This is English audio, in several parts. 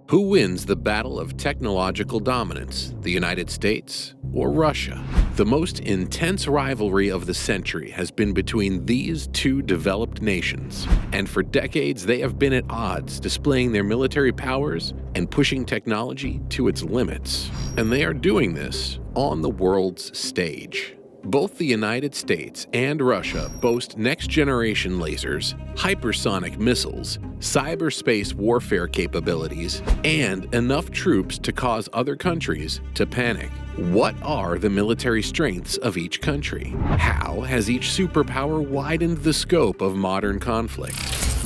Who wins the battle of technological dominance, the United States or Russia? The most intense rivalry of the century has been between these two developed nations, and for decades they have been at odds, displaying their military powers and pushing technology to its limits. And they are doing this on the world's stage. Both the United States and Russia boast next-generation lasers, hypersonic missiles, cyberspace warfare capabilities, and enough troops to cause other countries to panic. What are the military strengths of each country? How has each superpower widened the scope of modern conflict?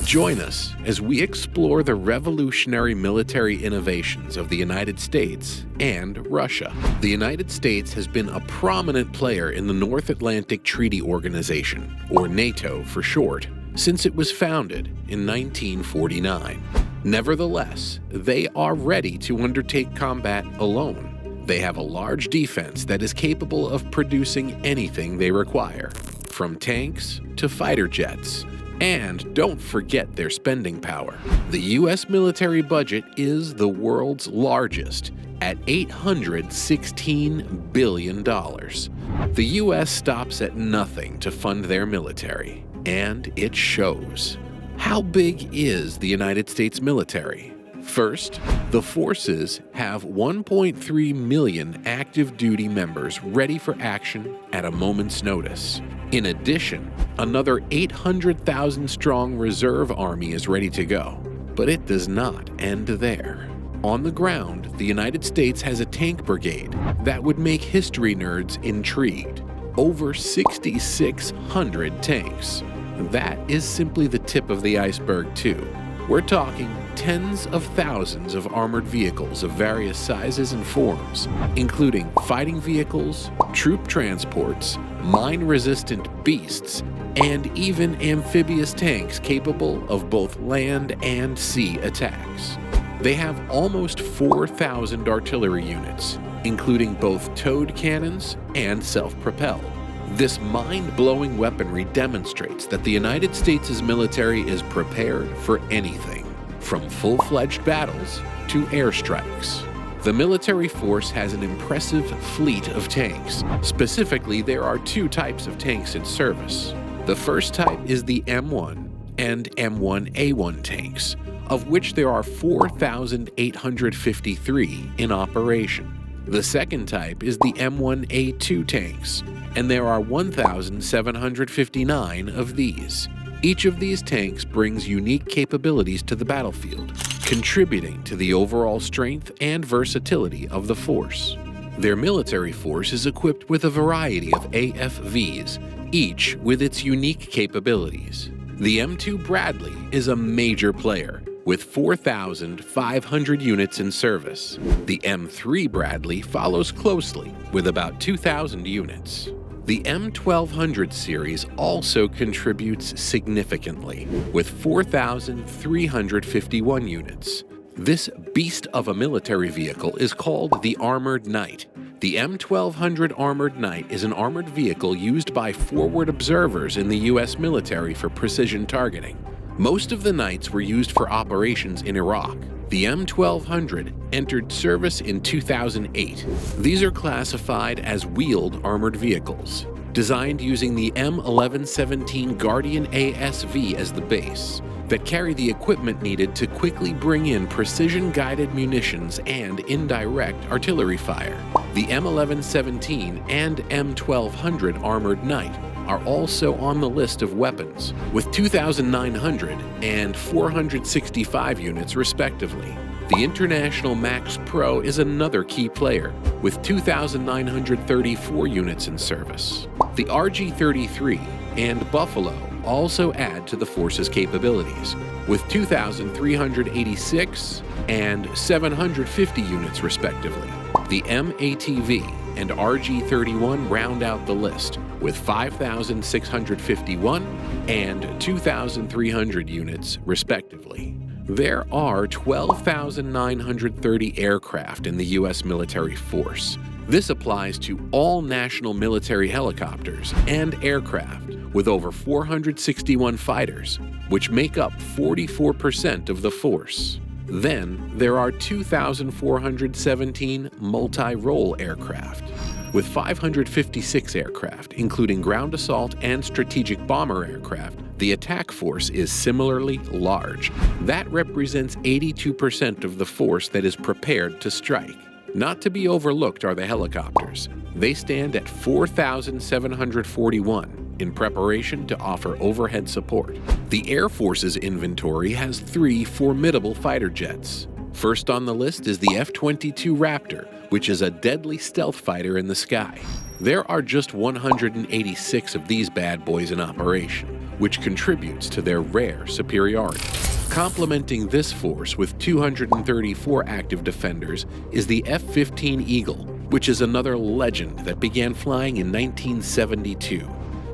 Join us as we explore the revolutionary military innovations of the United States and Russia. The United States has been a prominent player in the North Atlantic Treaty Organization, or NATO for short, since it was founded in 1949. Nevertheless, they are ready to undertake combat alone. They have a large defense that is capable of producing anything they require, from tanks to fighter jets. And don't forget their spending power. The U.S. military budget is the world's largest, at $816 billion. The U.S. stops at nothing to fund their military, and it shows. How big is the United States military? First, the forces have 1.3 million active duty members ready for action at a moment's notice. In addition, another 800,000 strong reserve army is ready to go. But it does not end there. On the ground, the United States has a tank brigade that would make history nerds intrigued. Over 6,600 tanks. That is simply the tip of the iceberg, too. We're talking tens of thousands of armored vehicles of various sizes and forms, including fighting vehicles, troop transports, mine-resistant beasts, and even amphibious tanks capable of both land and sea attacks. They have almost 4,000 artillery units, including both towed cannons and self-propelled. This mind-blowing weaponry demonstrates that the United States' military is prepared for anything, from full-fledged battles to airstrikes. The military force has an impressive fleet of tanks. Specifically, there are two types of tanks in service. The first type is the M1 and M1A1 tanks, of which there are 4,853 in operation. The second type is the M1A2 tanks, and there are 1,759 of these. Each of these tanks brings unique capabilities to the battlefield, contributing to the overall strength and versatility of the force. Their military force is equipped with a variety of AFVs, each with its unique capabilities. The M2 Bradley is a major player, with 4,500 units in service. The M3 Bradley follows closely, with about 2,000 units. The M1200 series also contributes significantly, with 4,351 units. This beast of a military vehicle is called the Armored Knight. The M1200 Armored Knight is an armored vehicle used by forward observers in the U.S. military for precision targeting. Most of the Knights were used for operations in Iraq. The M1200 entered service in 2008. These are classified as wheeled armored vehicles, designed using the M1117 Guardian ASV as the base, that carry the equipment needed to quickly bring in precision-guided munitions and indirect artillery fire. The M1117 and M1200 Armored Knight are also on the list of weapons, with 2,900 and 465 units respectively. The International Max Pro is another key player, with 2,934 units in service. The RG-33 and Buffalo also add to the force's capabilities, with 2,386 and 750 units respectively. The M-ATV and RG-31 round out the list, with 5,651 and 2,300 units respectively. There are 12,930 aircraft in the U.S. military force. This applies to all national military helicopters and aircraft, with over 461 fighters, which make up 44% of the force. Then there are 2,417 multi-role aircraft. With 556 aircraft, including ground assault and strategic bomber aircraft, the attack force is similarly large. That represents 82% of the force that is prepared to strike. Not to be overlooked are the helicopters. They stand at 4,741 in preparation to offer overhead support. The Air Force's inventory has 3 formidable fighter jets. First on the list is the F-22 Raptor, which is a deadly stealth fighter in the sky. There are just 186 of these bad boys in operation, which contributes to their rare superiority. Complementing this force with 234 active defenders is the F-15 Eagle, which is another legend that began flying in 1972.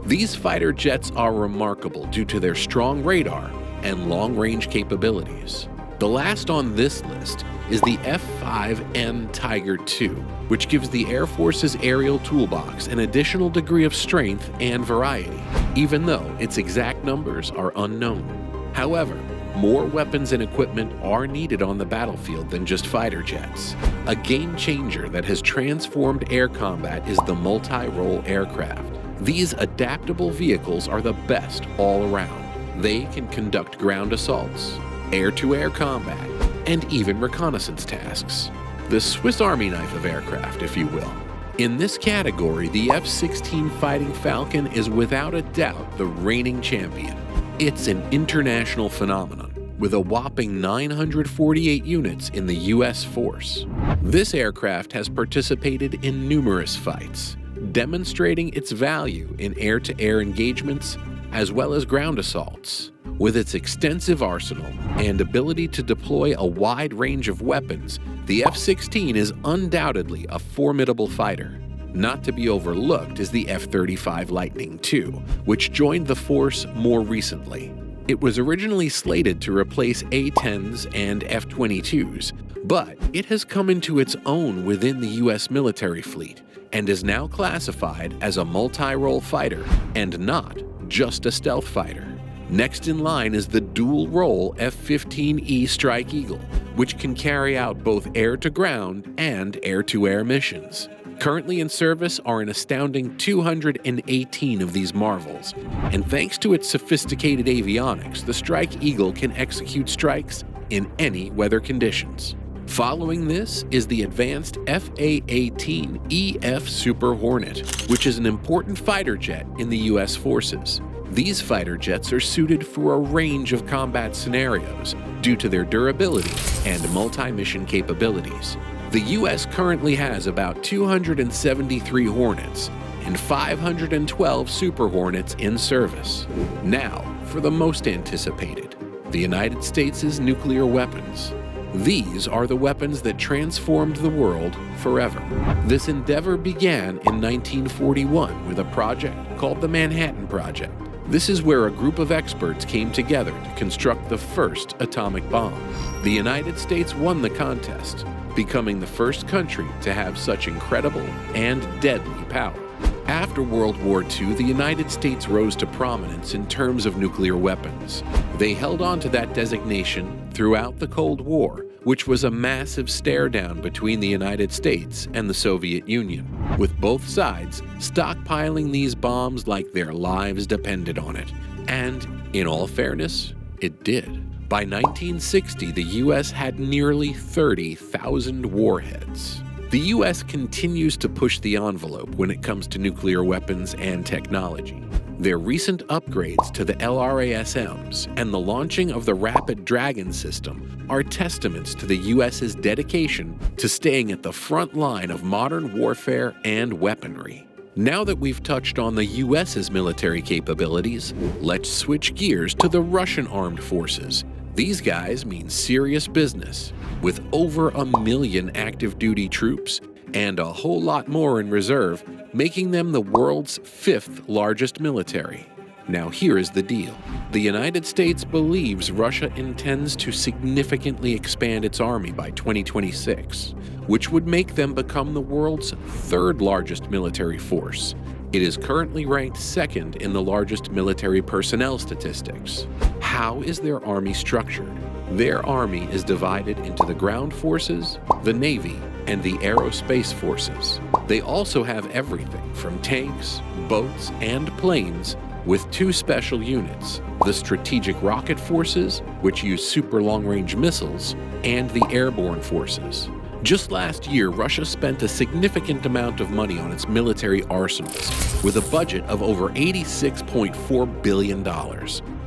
These fighter jets are remarkable due to their strong radar and long-range capabilities. The last on this list is the F-5N Tiger II, which gives the Air Force's aerial toolbox an additional degree of strength and variety, even though its exact numbers are unknown. However, more weapons and equipment are needed on the battlefield than just fighter jets. A game changer that has transformed air combat is the multi-role aircraft. These adaptable vehicles are the best all around. They can conduct ground assaults, air-to-air combat, and even reconnaissance tasks. The Swiss Army knife of aircraft, if you will. In this category, the F-16 Fighting Falcon is without a doubt the reigning champion. It's an international phenomenon, with a whopping 948 units in the U.S. force. This aircraft has participated in numerous fights, demonstrating its value in air-to-air engagements as well as ground assaults. With its extensive arsenal and ability to deploy a wide range of weapons, the F-16 is undoubtedly a formidable fighter. Not to be overlooked is the F-35 Lightning II, which joined the force more recently. It was originally slated to replace A-10s and F-22s, but it has come into its own within the U.S. military fleet and is now classified as a multi-role fighter and not just a stealth fighter. Next in line is the dual-role F-15E Strike Eagle, which can carry out both air-to-ground and air-to-air missions. Currently in service are an astounding 218 of these marvels, and thanks to its sophisticated avionics, the Strike Eagle can execute strikes in any weather conditions. Following this is the advanced FA-18 EF Super Hornet, which is an important fighter jet in the U.S. forces. These fighter jets are suited for a range of combat scenarios due to their durability and multi-mission capabilities. The U.S. currently has about 273 Hornets and 512 Super Hornets in service. Now, for the most anticipated, the United States' nuclear weapons. These are the weapons that transformed the world forever. This endeavor began in 1941 with a project called the Manhattan Project. This is where a group of experts came together to construct the first atomic bomb. The United States won the contest, becoming the first country to have such incredible and deadly power. After World War II, the United States rose to prominence in terms of nuclear weapons. They held on to that designation throughout the Cold War, which was a massive stare-down between the United States and the Soviet Union, with both sides stockpiling these bombs like their lives depended on it. And, in all fairness, it did. By 1960, the U.S. had nearly 30,000 warheads. The U.S. continues to push the envelope when it comes to nuclear weapons and technology. Their recent upgrades to the LRASMs and the launching of the Rapid Dragon system are testaments to the U.S.'s dedication to staying at the front line of modern warfare and weaponry. Now that we've touched on the U.S.'s military capabilities, let's switch gears to the Russian armed forces. These guys mean serious business, with over 1 million active duty troops and a whole lot more in reserve, making them the world's 5th largest military. Now here is the deal. The United States believes Russia intends to significantly expand its army by 2026, which would make them become the world's 3rd largest military force. It is currently ranked 2nd in the largest military personnel statistics. How is their army structured? Their army is divided into the ground forces, the Navy, and the aerospace forces. They also have everything from tanks, boats, and planes, with two special units, the Strategic Rocket Forces, which use super long-range missiles, and the Airborne Forces. Just last year, Russia spent a significant amount of money on its military arsenals, with a budget of over $86.4 billion.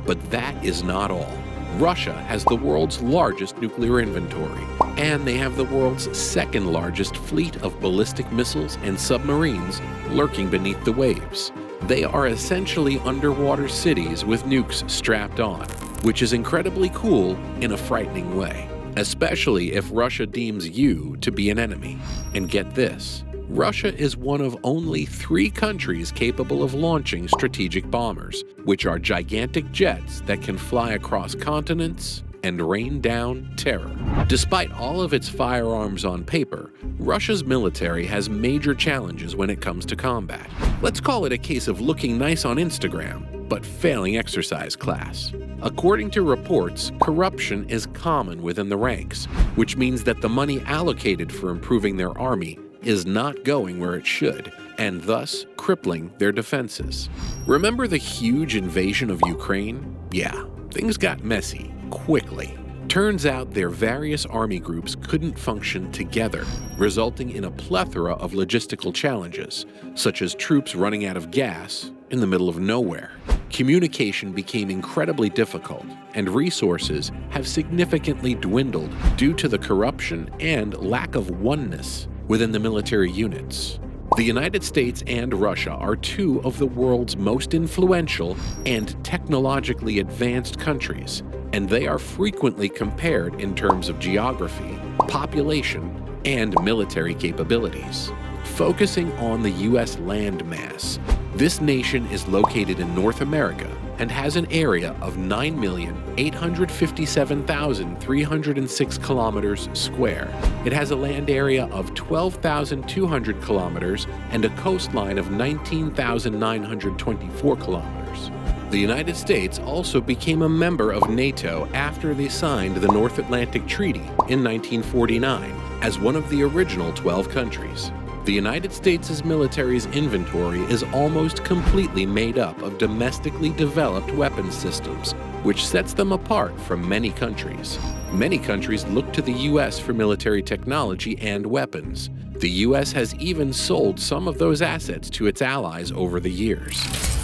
But that is not all. Russia has the world's largest nuclear inventory, and they have the world's second largest fleet of ballistic missiles and submarines lurking beneath the waves. They are essentially underwater cities with nukes strapped on, which is incredibly cool in a frightening way, especially if Russia deems you to be an enemy. And get this, Russia is one of only 3 countries capable of launching strategic bombers, which are gigantic jets that can fly across continents and rain down terror. Despite all of its firearms on paper, Russia's military has major challenges when it comes to combat. Let's call it a case of looking nice on Instagram, but failing exercise class. According to reports, corruption is common within the ranks, which means that the money allocated for improving their army is not going where it should, and thus crippling their defenses. Remember the huge invasion of Ukraine? Yeah, things got messy quickly. Turns out their various army groups couldn't function together, resulting in a plethora of logistical challenges, such as troops running out of gas in the middle of nowhere. Communication became incredibly difficult, and resources have significantly dwindled due to the corruption and lack of oneness within the military units. The United States and Russia are 2 of the world's most influential and technologically advanced countries, and they are frequently compared in terms of geography, population, and military capabilities. Focusing on the U.S. landmass, this nation is located in North America and has an area of 9,857,306 kilometers square. It has a land area of 12,200 kilometers and a coastline of 19,924 kilometers. The United States also became a member of NATO after they signed the North Atlantic Treaty in 1949 as one of the original 12 countries. The United States' military's inventory is almost completely made up of domestically developed weapons systems, which sets them apart from many countries. Many countries look to the U.S. for military technology and weapons. The U.S. has even sold some of those assets to its allies over the years.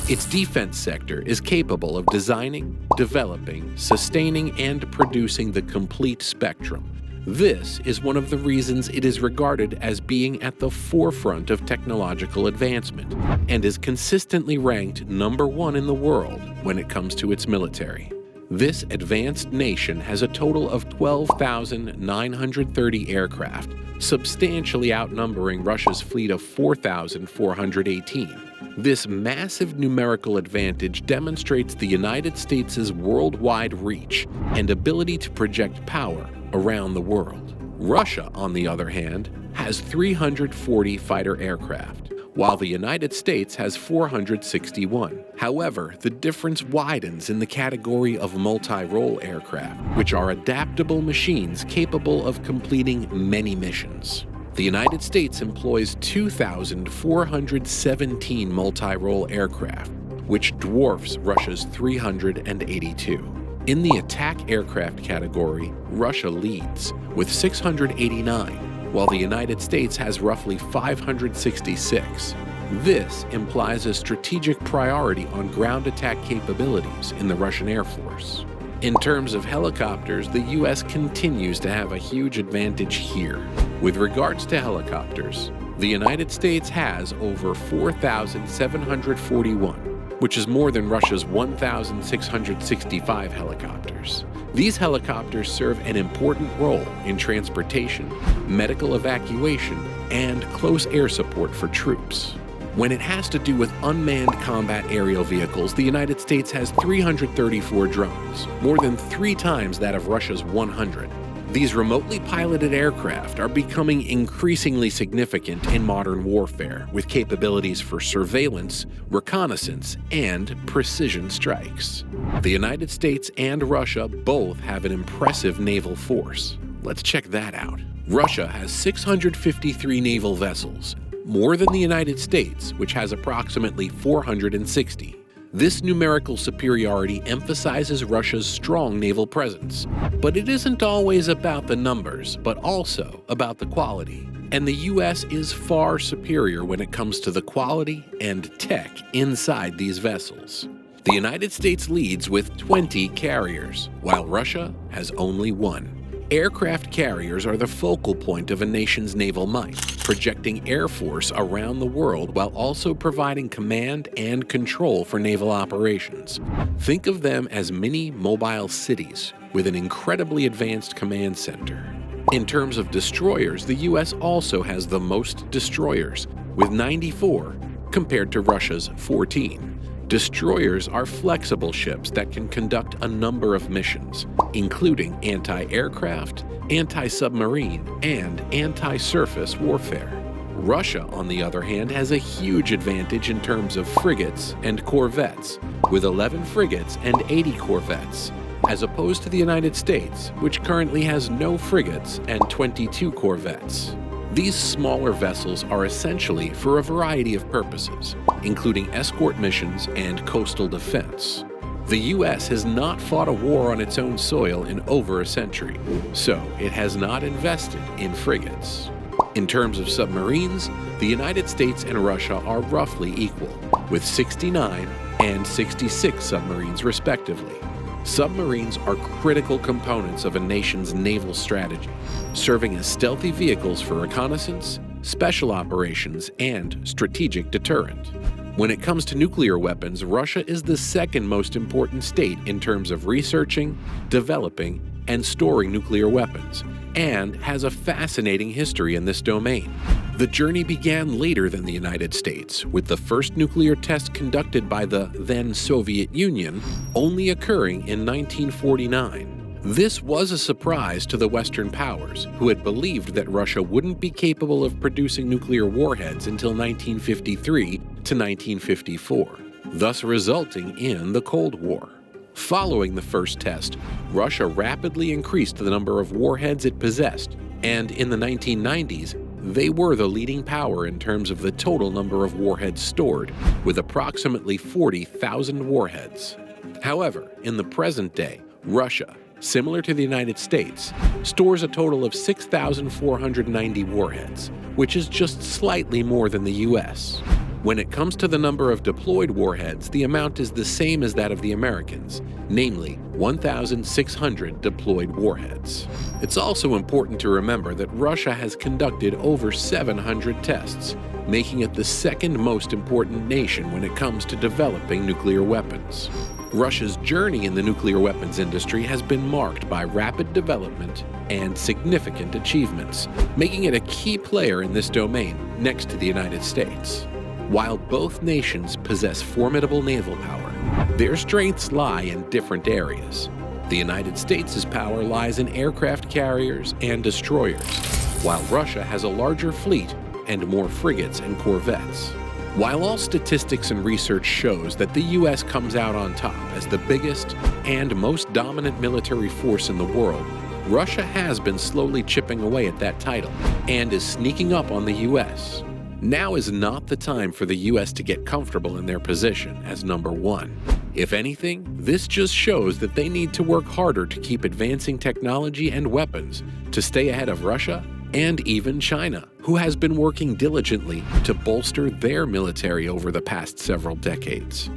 Its defense sector is capable of designing, developing, sustaining, and producing the complete spectrum. This is one of the reasons it is regarded as being at the forefront of technological advancement and is consistently ranked #1 in the world when it comes to its military. This advanced nation has a total of 12,930 aircraft, substantially outnumbering Russia's fleet of 4,418. This massive numerical advantage demonstrates the United States' worldwide reach and ability to project power around the world. Russia, on the other hand, has 340 fighter aircraft, while the United States has 461. However, the difference widens in the category of multi-role aircraft, which are adaptable machines capable of completing many missions. The United States employs 2,417 multi-role aircraft, which dwarfs Russia's 382. In the attack aircraft category, Russia leads with 689, while the United States has roughly 566. This implies a strategic priority on ground attack capabilities in the Russian Air Force. In terms of helicopters, the U.S. continues to have a huge advantage here. With regards to helicopters, the United States has over 4,741, which is more than Russia's 1,665 helicopters. These helicopters serve an important role in transportation, medical evacuation, and close air support for troops. When it has to do with unmanned combat aerial vehicles, the United States has 334 drones, more than 3 times that of Russia's 100. These remotely piloted aircraft are becoming increasingly significant in modern warfare, with capabilities for surveillance, reconnaissance, and precision strikes. The United States and Russia both have an impressive naval force. Let's check that out. Russia has 653 naval vessels, more than the United States, which has approximately 460. This numerical superiority emphasizes Russia's strong naval presence. But it isn't always about the numbers, but also about the quality. And the US is far superior when it comes to the quality and tech inside these vessels. The United States leads with 20 carriers, while Russia has only 1. Aircraft carriers are the focal point of a nation's naval might, projecting air force around the world while also providing command and control for naval operations. Think of them as mini mobile cities with an incredibly advanced command center. In terms of destroyers, the US also has the most destroyers, with 94 compared to Russia's 14. Destroyers are flexible ships that can conduct a number of missions, including anti-aircraft, anti-submarine, and anti-surface warfare. Russia, on the other hand, has a huge advantage in terms of frigates and corvettes, with 11 frigates and 80 corvettes, as opposed to the United States, which currently has no frigates and 22 corvettes. These smaller vessels are essentially for a variety of purposes, including escort missions and coastal defense. The US has not fought a war on its own soil in over a century, so it has not invested in frigates. In terms of submarines, the United States and Russia are roughly equal, with 69 and 66 submarines respectively. Submarines are critical components of a nation's naval strategy, serving as stealthy vehicles for reconnaissance, special operations, and strategic deterrent. When it comes to nuclear weapons, Russia is the second most important state in terms of researching, developing, and storing nuclear weapons, and has a fascinating history in this domain. The journey began later than the United States, with the first nuclear test conducted by the then Soviet Union only occurring in 1949. This was a surprise to the Western powers, who had believed that Russia wouldn't be capable of producing nuclear warheads until 1953 to 1954, thus resulting in the Cold War. Following the first test, Russia rapidly increased the number of warheads it possessed, and in the 1990s, they were the leading power in terms of the total number of warheads stored, with approximately 40,000 warheads. However, in the present day, Russia, similar to the United States, stores a total of 6,490 warheads, which is just slightly more than the US. When it comes to the number of deployed warheads, the amount is the same as that of the Americans, namely 1,600 deployed warheads. It's also important to remember that Russia has conducted over 700 tests, making it the second most important nation when it comes to developing nuclear weapons. Russia's journey in the nuclear weapons industry has been marked by rapid development and significant achievements, making it a key player in this domain next to the United States. While both nations possess formidable naval power, their strengths lie in different areas. The United States' power lies in aircraft carriers and destroyers, while Russia has a larger fleet and more frigates and corvettes. While all statistics and research shows that the US comes out on top as the biggest and most dominant military force in the world, Russia has been slowly chipping away at that title and is sneaking up on the US. Now is not the time for the US to get comfortable in their position as number one. If anything, this just shows that they need to work harder to keep advancing technology and weapons to stay ahead of Russia and even China, who has been working diligently to bolster their military over the past several decades.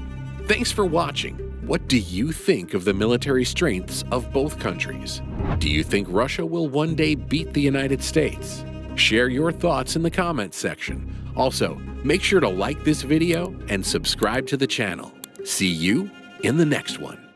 Thanks for watching. What do you think of the military strengths of both countries? Do you think Russia will one day beat the United States? Share your thoughts in the comments section. Also, make sure to like this video and subscribe to the channel. See you in the next one.